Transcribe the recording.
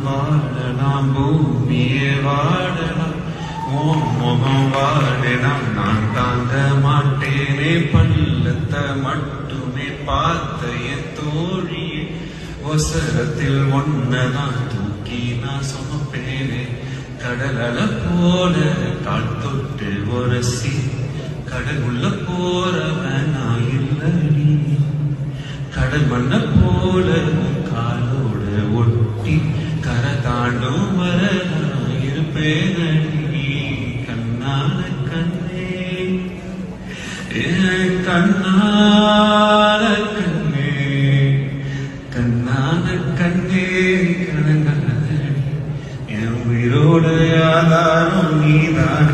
வாழலாம் பூமியே வாழலாம் ஓம் முகம் வாழலாம் நான் தாங்க மாட்டேனே பள்ளத்தை மட்டுமே பார்த்த என் தோழியே ஒசரத்தில் ஒன்னதான் தூக்கி நான் சுமப்பேனே கடலல போல கால் தொட்டு ஒரசி கடல் உள்ள போறவன் நான் இல்லடி கடல் மண்ண போல காலோட ஒட்டி கரை தாண்டும் வர நான் இருப்பேனடி கண்ணான கண்ணே கண்ணான கண்ணே கண்ணான கண்ணே கணங்கடி என் உயிரோட ஆதாரம் நீதான்